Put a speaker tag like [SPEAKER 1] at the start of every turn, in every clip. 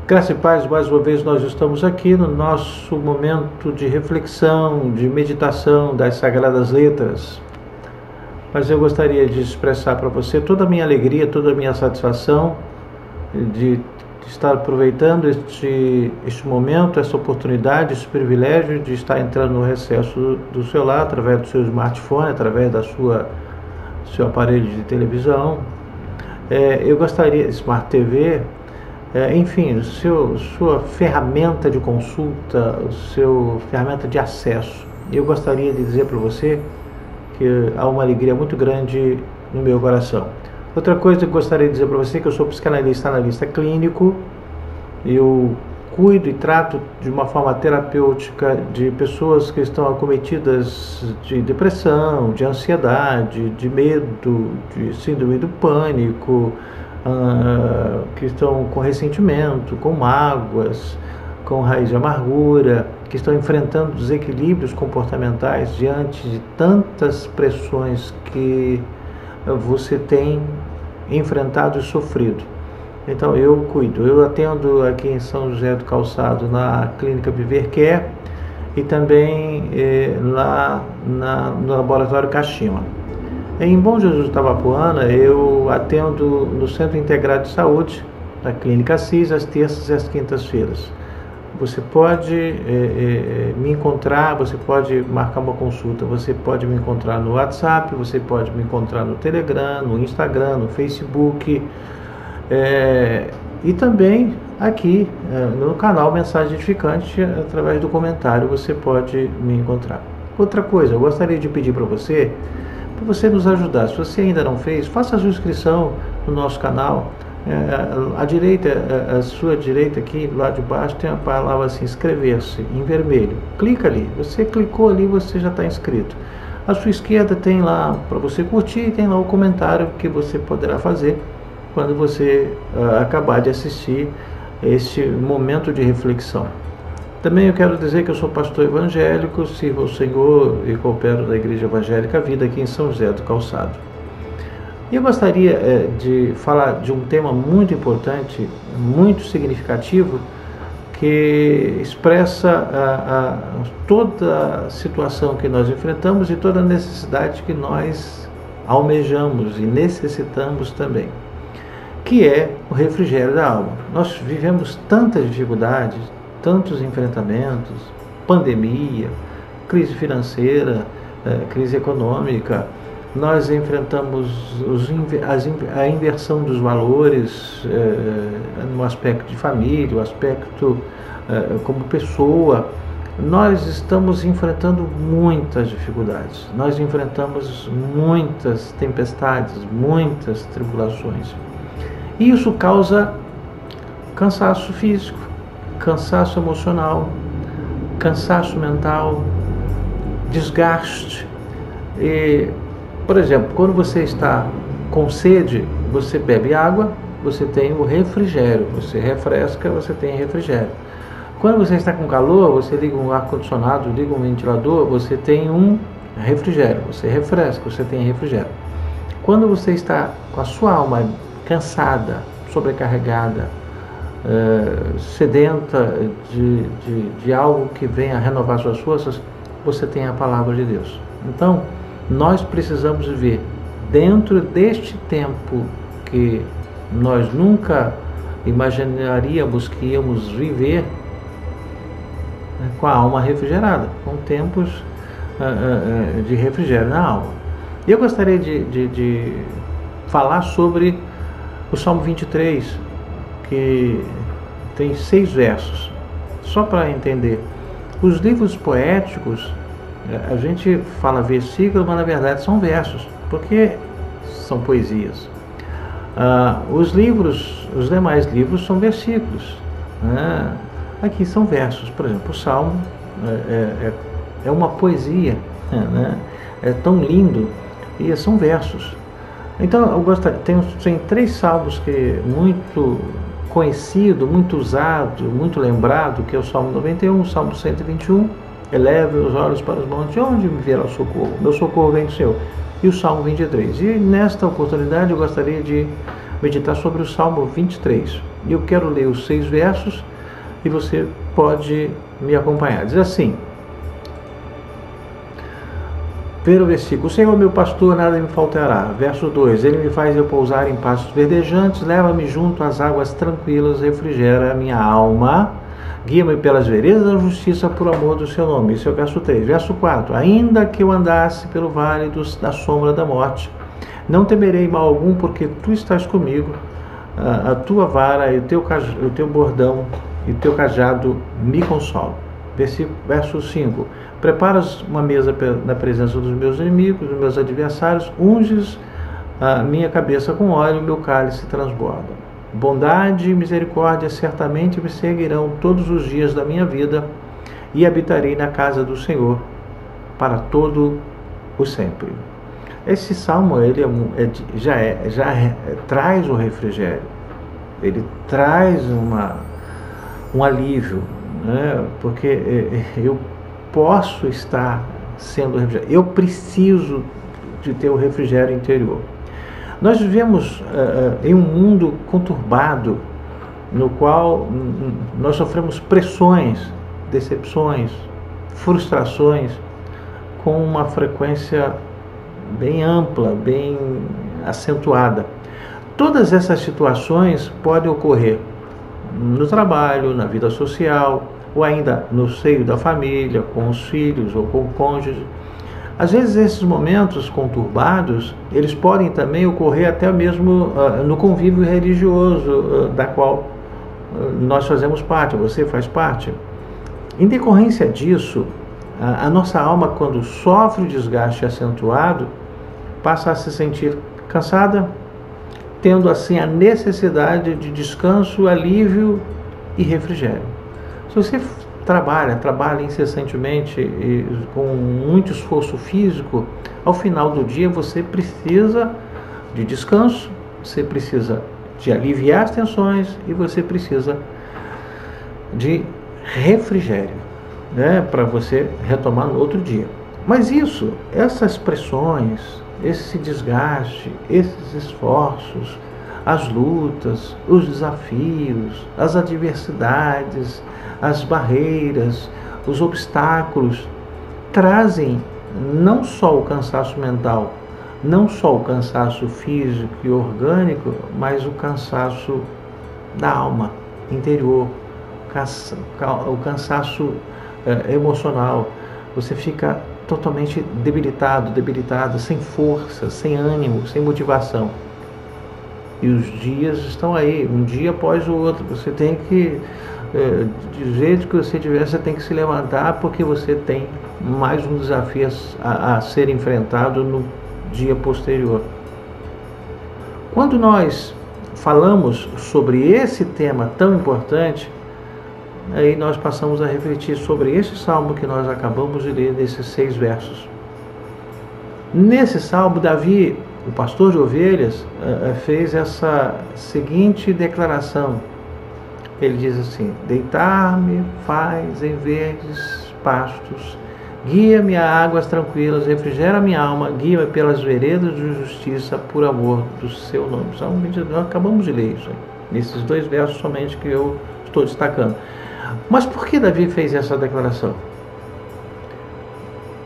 [SPEAKER 1] Graça e paz, mais uma vez nós estamos aqui no nosso momento de reflexão, de meditação das Sagradas Letras. Mas eu gostaria de expressar para você toda a minha alegria, toda a minha satisfação de estar aproveitando este momento, essa oportunidade, esse privilégio de estar entrando no recesso do seu lar, através do seu smartphone, através do seu aparelho de televisão. Eu gostaria, Smart TV, enfim, sua ferramenta de consulta, sua ferramenta de acesso. Eu gostaria de dizer para você que há uma alegria muito grande no meu coração. Outra coisa que eu gostaria de dizer para você é que eu sou psicanalista, analista clínico. Eu cuido e trato de uma forma terapêutica de pessoas que estão acometidas de depressão, de ansiedade, de medo, de síndrome do pânico, que estão com ressentimento, com mágoas, com raiz de amargura, que estão enfrentando desequilíbrios comportamentais diante de tantas pressões que você tem enfrentado e sofrido. Então eu cuido, eu atendo aqui em São José do Calçado na Clínica Viver Care e também lá no Laboratório Kashima. Em Bom Jesus do Tabapuana eu atendo no Centro Integrado de Saúde, da Clínica Assis, às terças e às quintas-feiras. Você pode me encontrar, você pode marcar uma consulta, você pode me encontrar no WhatsApp, você pode me encontrar no Telegram, no Instagram, no Facebook, e também aqui no canal Mensagem Edificante, através do comentário você pode me encontrar. Outra coisa, eu gostaria de pedir para você nos ajudar. Se você ainda não fez, faça a sua inscrição no nosso canal. À sua direita aqui, do lado de baixo, tem a palavra assim, inscrever-se, em vermelho. Clica ali, você clicou ali, você já está inscrito. À sua esquerda tem lá para você curtir, tem lá o comentário que você poderá fazer quando você acabar de assistir esse momento de reflexão. Também eu quero dizer que eu sou pastor evangélico, sirvo ao Senhor e coopero na Igreja Evangélica Vida aqui em São José do Calçado. E eu gostaria de falar de um tema muito importante, muito significativo, que expressa toda a situação que nós enfrentamos e toda a necessidade que nós almejamos e necessitamos também, que é o refrigério da alma. Nós vivemos tantas dificuldades, tantos enfrentamentos, pandemia, crise financeira, crise econômica. Nós enfrentamos a inversão dos valores no aspecto de família, o aspecto como pessoa. Nós estamos enfrentando muitas dificuldades, nós enfrentamos muitas tempestades, muitas tribulações. E isso causa cansaço físico, cansaço emocional, cansaço mental, desgaste. Por exemplo, quando você está com sede, você bebe água, você tem o refrigério, você refresca, você tem refrigério. Quando você está com calor, você liga um ar-condicionado, liga um ventilador, você tem um refrigério, você refresca, você tem refrigério. Quando você está com a sua alma cansada, sobrecarregada, sedenta de algo que venha renovar suas forças, você tem a palavra de Deus. Então, nós precisamos viver dentro deste tempo que nós nunca imaginaríamos que íamos viver, com a alma refrigerada, com tempos de refrigério na alma. Eu gostaria de falar sobre o Salmo 23, que tem 6 versos, só para entender. Os livros poéticos, a gente fala versículos, mas na verdade são versos, porque são poesias. Os demais livros são versículos, né? Aqui são versos. Por exemplo, o Salmo é uma poesia, né? É tão lindo, e são versos. Então eu gostaria, tem 3 salmos que é muito conhecido, muito usado, muito lembrado, que é o Salmo 91, o Salmo 121, eleve os olhos para os montes, de onde me virá o socorro? Meu socorro vem do Senhor. E o Salmo 23. E nesta oportunidade eu gostaria de meditar sobre o Salmo 23. E eu quero ler os 6 versos e você pode me acompanhar. Diz assim, primeiro versículo: o Senhor é meu pastor, nada me faltará. Verso 2: ele me faz repousar em pastos verdejantes, leva-me junto às águas tranquilas, refrigera a minha alma, guia-me pelas veredas da justiça por amor do seu nome. Esse é o verso 3. Verso 4: ainda que eu andasse pelo vale da sombra da morte, não temerei mal algum, porque tu estás comigo, a tua vara e o teu bordão e o teu cajado me consolam. Verso 5: preparas uma mesa na presença dos meus inimigos, dos meus adversários, unges a minha cabeça com óleo, meu cálice transborda. Bondade e misericórdia certamente me seguirão todos os dias da minha vida, e habitarei na casa do Senhor para todo o sempre. Esse salmo ele traz o refrigério, ele traz um alívio, né? Porque eu posso estar sendo refrigério, eu preciso de ter o refrigério interior. Nós vivemos em um mundo conturbado, no qual nós sofremos pressões, decepções, frustrações, com uma frequência bem ampla, bem acentuada. Todas essas situações podem ocorrer no trabalho, na vida social, ou ainda no seio da família, com os filhos ou com o cônjuge. Às vezes esses momentos conturbados, eles podem também ocorrer até mesmo no convívio religioso da qual nós fazemos parte, você faz parte. Em decorrência disso, a nossa alma, quando sofre o desgaste acentuado, passa a se sentir cansada, tendo assim a necessidade de descanso, alívio e refrigério. Se você trabalha incessantemente e com muito esforço físico, ao final do dia você precisa de descanso, você precisa de aliviar as tensões e você precisa de refrigério, né, para você retomar no outro dia. Mas essas pressões, esse desgaste, esses esforços, as lutas, os desafios, as adversidades, as barreiras, os obstáculos, trazem não só o cansaço mental, não só o cansaço físico e orgânico, mas o cansaço da alma interior, o cansaço emocional. Você fica totalmente debilitada, sem força, sem ânimo, sem motivação. E os dias estão aí, um dia após o outro. Você tem que, do jeito que você tiver, você tem que se levantar, porque você tem mais um desafio a ser enfrentado no dia posterior. Quando nós falamos sobre esse tema tão importante, aí nós passamos a refletir sobre esse salmo que nós acabamos de ler, nesses 6 versos. Nesse salmo, Davi, o pastor de ovelhas, fez essa seguinte declaração. Ele diz assim: deitar-me faz em verdes pastos, guia-me a águas tranquilas, refrigera minha alma, guia-me pelas veredas de justiça por amor do seu nome. Nós acabamos de ler isso aí, nesses 2 versos somente que eu estou destacando. Mas por que Davi fez essa declaração?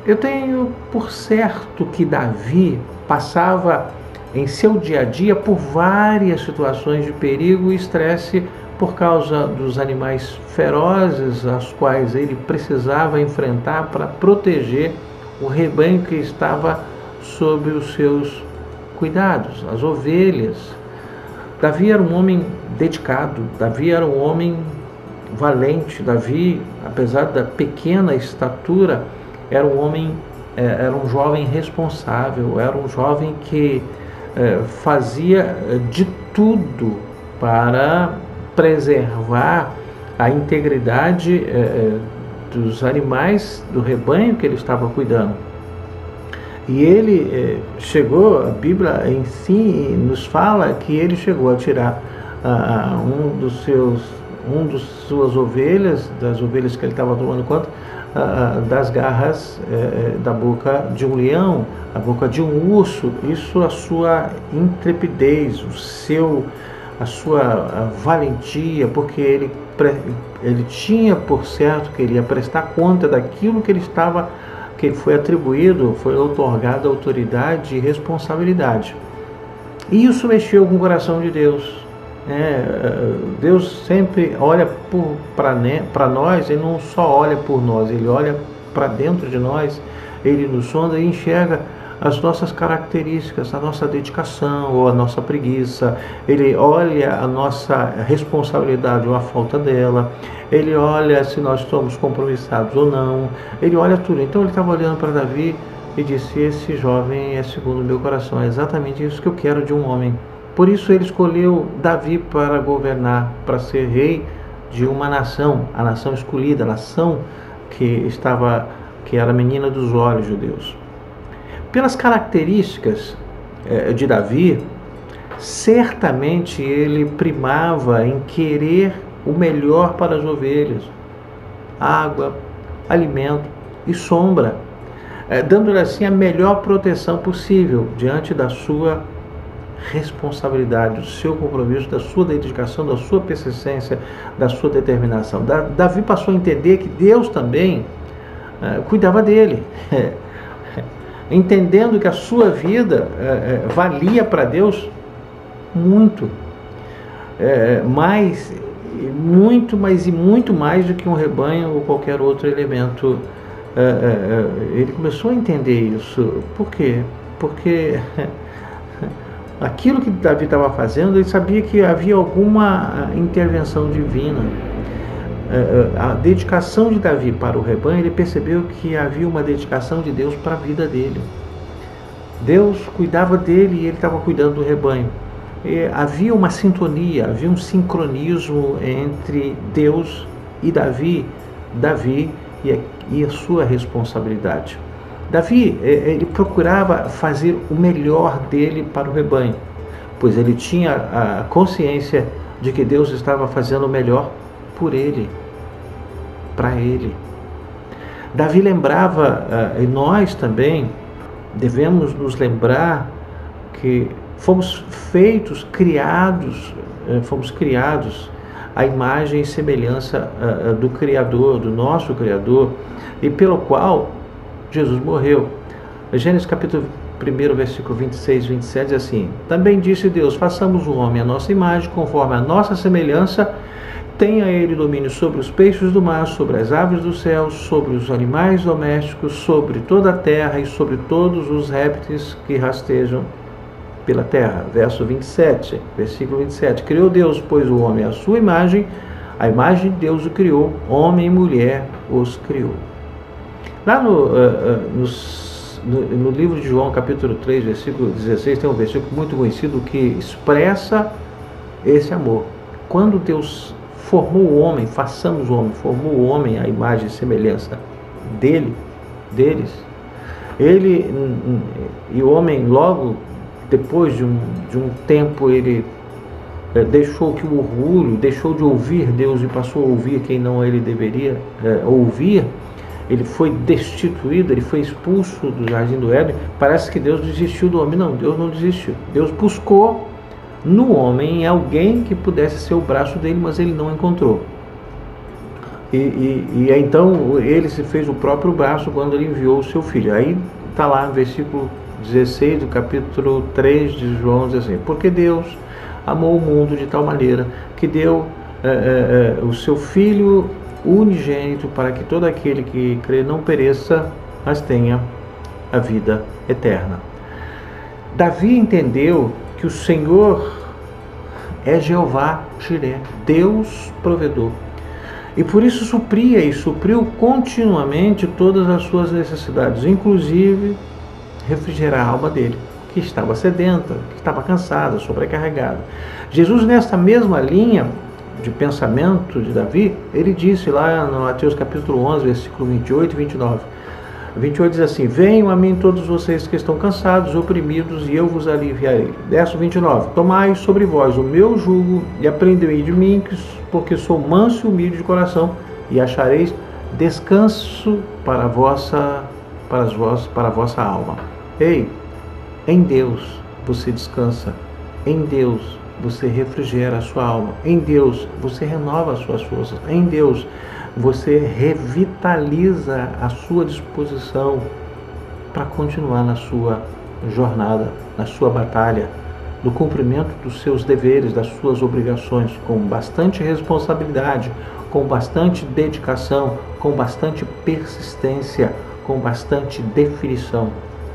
[SPEAKER 1] Eu tenho por certo que Davi passava em seu dia a dia por várias situações de perigo e estresse por causa dos animais ferozes aos quais ele precisava enfrentar para proteger o rebanho que estava sob os seus cuidados, as ovelhas. Davi era um homem dedicado, Davi era um homem valente. Davi, apesar da pequena estatura, era um jovem responsável, era um jovem que fazia de tudo para preservar a integridade dos animais do rebanho que ele estava cuidando. E ele chegou, a Bíblia em si nos fala que ele chegou a tirar das suas ovelhas, das ovelhas que ele estava tomando conta, das garras da boca de um leão, a boca de um urso. Isso, a sua intrepidez, a sua valentia, porque ele tinha por certo que ele ia prestar conta daquilo que que foi atribuído, foi otorgada autoridade e responsabilidade. E isso mexeu com o coração de Deus. Deus sempre olha para nós, Ele não só olha por nós, Ele olha para dentro de nós, Ele nos sonda e enxerga as nossas características, a nossa dedicação ou a nossa preguiça. Ele olha a nossa responsabilidade ou a falta dela. Ele olha se nós estamos compromissados ou não. Ele olha tudo. Então ele estava olhando para Davi e disse: esse jovem é segundo o meu coração. É exatamente isso que eu quero de um homem. Por isso ele escolheu Davi para governar, para ser rei de uma nação, a nação escolhida, a nação que era a menina dos olhos de Deus. Pelas características de Davi, certamente ele primava em querer o melhor para as ovelhas: água, alimento e sombra, dando-lhe assim a melhor proteção possível diante da sua responsabilidade, do seu compromisso, da sua dedicação, da sua persistência, da sua determinação. Davi passou a entender que Deus também cuidava dele, entendendo que a sua vida valia para Deus muito, muito mais do que um rebanho ou qualquer outro elemento. Ele começou a entender isso. Por quê? Porque aquilo que Davi estava fazendo, ele sabia que havia alguma intervenção divina. A dedicação de Davi para o rebanho, ele percebeu que havia uma dedicação de Deus para a vida dele. Deus cuidava dele e ele estava cuidando do rebanho. Havia uma sintonia, havia um sincronismo entre Deus e Davi e a sua responsabilidade. Davi, ele procurava fazer o melhor dele para o rebanho, pois ele tinha a consciência de que Deus estava fazendo o melhor por ele, para ele. Davi lembrava, e nós também devemos nos lembrar que fomos criados à imagem e semelhança do Criador, do nosso Criador, e pelo qual Jesus morreu. Gênesis capítulo 1, versículo 26 e 27 diz assim: também disse Deus: façamos o homem à nossa imagem, conforme a nossa semelhança, tenha ele domínio sobre os peixes do mar, sobre as aves do céu, sobre os animais domésticos, sobre toda a terra e sobre todos os répteis que rastejam pela terra. Versículo 27. Criou Deus, pois, o homem à sua imagem, a imagem de Deus o criou, homem e mulher os criou. Lá no livro de João, capítulo 3, versículo 16, tem um versículo muito conhecido que expressa esse amor. Quando Deus formou o homem, formou o homem à imagem e semelhança deles, e o homem, logo depois de um tempo, ele deixou que o orgulho, deixou de ouvir Deus e passou a ouvir quem não ele deveria ouvir. Ele foi destituído, ele foi expulso do jardim do Éden. Parece que Deus desistiu do homem. Não, Deus não desistiu. Deus buscou no homem alguém que pudesse ser o braço dele, mas ele não encontrou. E então ele se fez o próprio braço quando ele enviou o seu filho. Aí está lá no versículo 16 do capítulo 3 de João, diz assim: porque Deus amou o mundo de tal maneira que deu o seu Filho unigênito, para que todo aquele que crê não pereça, mas tenha a vida eterna. Davi entendeu que o Senhor é Jeová Jiré, Deus provedor, e por isso supria e supriu continuamente todas as suas necessidades, inclusive refrigerar a alma dele, que estava sedenta, que estava cansada, sobrecarregada. Jesus, nesta mesma linha de pensamento de Davi, ele disse lá no Mateus capítulo 11, versículo 28 e 29. 28 diz assim: venham a mim todos vocês que estão cansados, oprimidos, e eu vos aliviarei. Verso 29: tomai sobre vós o meu jugo e aprendei de mim, porque sou manso e humilde de coração, e achareis descanso para a vossa alma. Ei, em Deus você descansa, em Deus você refrigera a sua alma. Em Deus, você renova as suas forças. Em Deus, você revitaliza a sua disposição para continuar na sua jornada, na sua batalha, no cumprimento dos seus deveres, das suas obrigações, com bastante responsabilidade, com bastante dedicação, com bastante persistência, com bastante definição.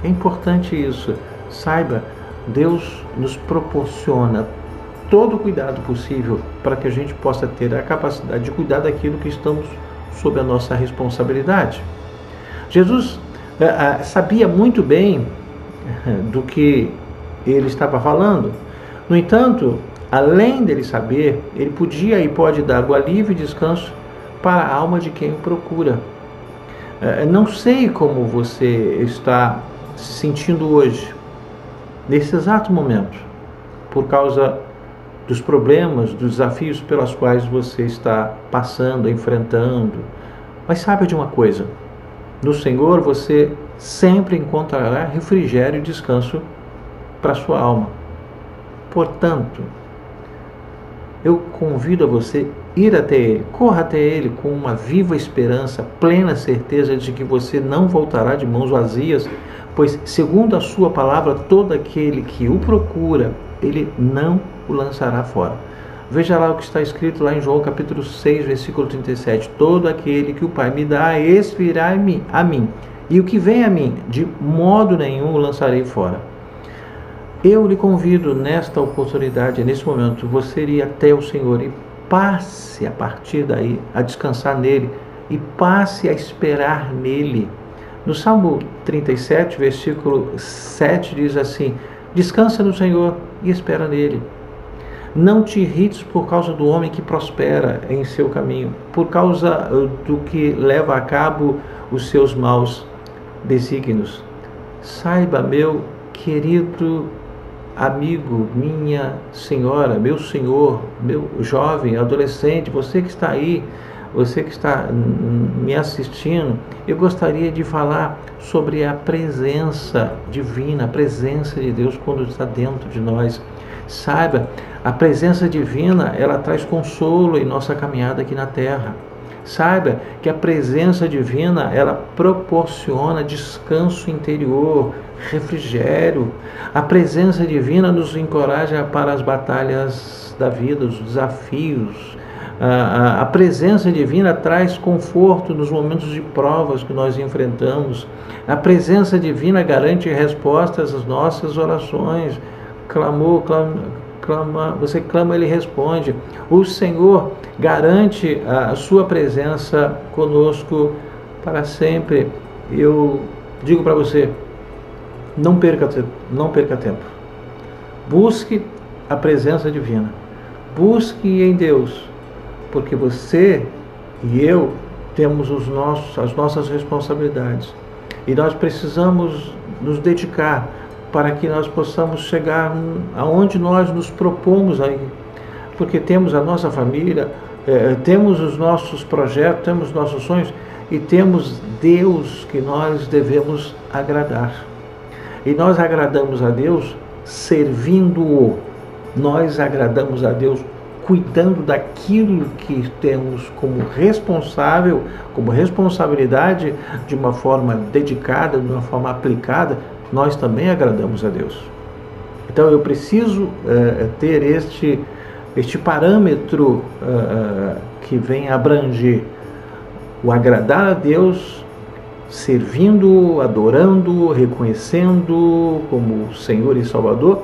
[SPEAKER 1] É importante isso. Saiba, Deus nos proporciona todo o cuidado possível para que a gente possa ter a capacidade de cuidar daquilo que estamos sob a nossa responsabilidade. Jesus sabia muito bem do que ele estava falando. No entanto, além dele saber, ele podia e pode dar o alívio e descanso para a alma de quem o procura. Não sei como você está se sentindo hoje, nesse exato momento, por causa dos problemas, dos desafios pelos quais você está passando, enfrentando. Mas saiba de uma coisa: no Senhor você sempre encontrará refrigério e descanso para a sua alma. Portanto, eu convido a você ir até Ele, corra até Ele com uma viva esperança, plena certeza de que você não voltará de mãos vazias, pois, segundo a sua palavra, todo aquele que o procura, Ele não o lançará fora. Veja lá o que está escrito lá em João capítulo 6, versículo 37. Todo aquele que o Pai me dá, esse virá a mim. E o que vem a mim, de modo nenhum o lançarei fora. Eu lhe convido nesta oportunidade, nesse momento, você ir até o Senhor e passe a partir daí a descansar nele e passe a esperar nele. No Salmo 37, versículo 7 diz assim: descansa no Senhor e espera nele. Não te irrites por causa do homem que prospera em seu caminho, por causa do que leva a cabo os seus maus desígnios. Saiba, meu querido amigo, minha senhora, meu senhor, meu jovem, adolescente, você que está aí, você que está me assistindo, eu gostaria de falar sobre a presença divina, a presença de Deus quando está dentro de nós. Saiba, a presença divina, ela traz consolo em nossa caminhada aqui na terra. Saiba que a presença divina, ela proporciona descanso interior, refrigério. A presença divina nos encoraja para as batalhas da vida, os desafios. A presença divina traz conforto nos momentos de provas que nós enfrentamos. A presença divina garante respostas às nossas orações. Você clama, Ele responde. O Senhor garante a sua presença conosco para sempre. Eu digo para você, não perca tempo. Busque a presença divina. Busque em Deus, porque você e eu temos as nossas responsabilidades. E nós precisamos nos dedicar para que nós possamos chegar aonde nós nos propomos aí. Porque temos a nossa família, temos os nossos projetos, temos nossos sonhos e temos Deus que nós devemos agradar. E nós agradamos a Deus servindo-o. Nós agradamos a Deus cuidando daquilo que temos como responsável, como responsabilidade, de uma forma dedicada, de uma forma aplicada. Nós também agradamos a Deus. Então eu preciso ter este parâmetro que vem abranger o agradar a Deus, servindo, adorando, reconhecendo como Senhor e Salvador,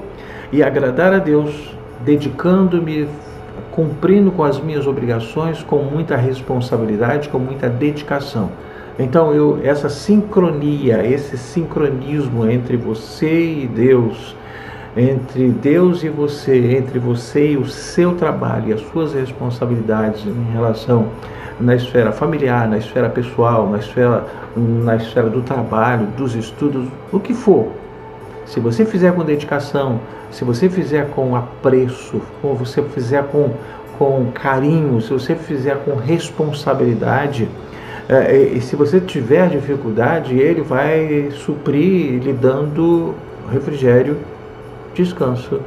[SPEAKER 1] e agradar a Deus, dedicando-me, cumprindo com as minhas obrigações, com muita responsabilidade, com muita dedicação. Então, essa sincronia, esse sincronismo entre você e Deus, entre Deus e você, entre você e o seu trabalho e as suas responsabilidades em relação na esfera familiar, na esfera pessoal, na esfera do trabalho, dos estudos, o que for. Se você fizer com dedicação, se você fizer com apreço, se você fizer com carinho, se você fizer com responsabilidade, e se você tiver dificuldade, Ele vai suprir lhe dando refrigério, descanso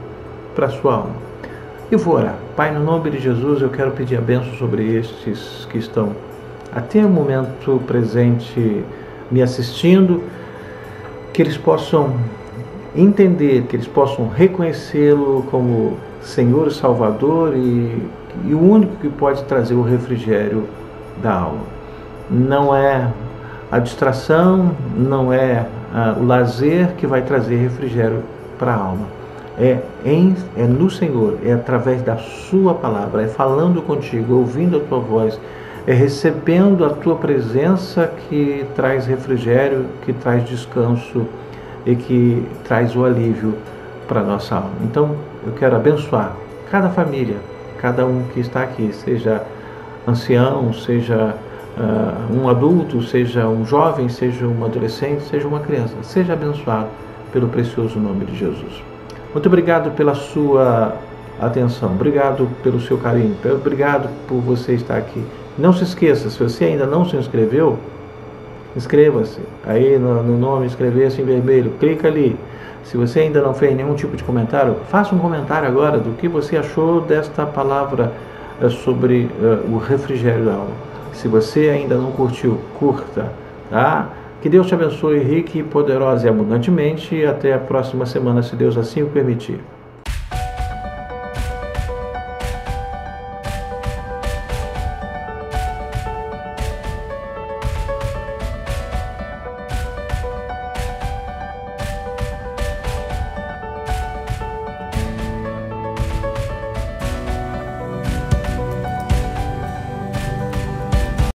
[SPEAKER 1] para a sua alma. E vou orar. Pai, no nome de Jesus, eu quero pedir a bênção sobre estes que estão até o momento presente me assistindo, que eles possam entender, que eles possam reconhecê-lo como Senhor e Salvador e o único que pode trazer o refrigério da alma. Não é a distração, não é o lazer que vai trazer refrigério para a alma. É no Senhor, é através da sua palavra, é falando contigo, ouvindo a tua voz, é recebendo a tua presença que traz refrigério, que traz descanso e que traz o alívio para a nossa alma. Então, eu quero abençoar cada família, cada um que está aqui, seja ancião, seja um adulto, seja um jovem, seja um adolescente, seja uma criança. Seja abençoado pelo precioso nome de Jesus. Muito obrigado pela sua atenção, obrigado pelo seu carinho, obrigado por você estar aqui. Não se esqueça, se você ainda não se inscreveu, inscreva-se. Aí no nome, inscrever-se em vermelho, clica ali. Se você ainda não fez nenhum tipo de comentário, faça um comentário agora do que você achou desta palavra sobre o refrigério da alma. Se você ainda não curtiu, curta, tá? Que Deus te abençoe rique, poderosa e abundantemente. E até a próxima semana, se Deus assim o permitir.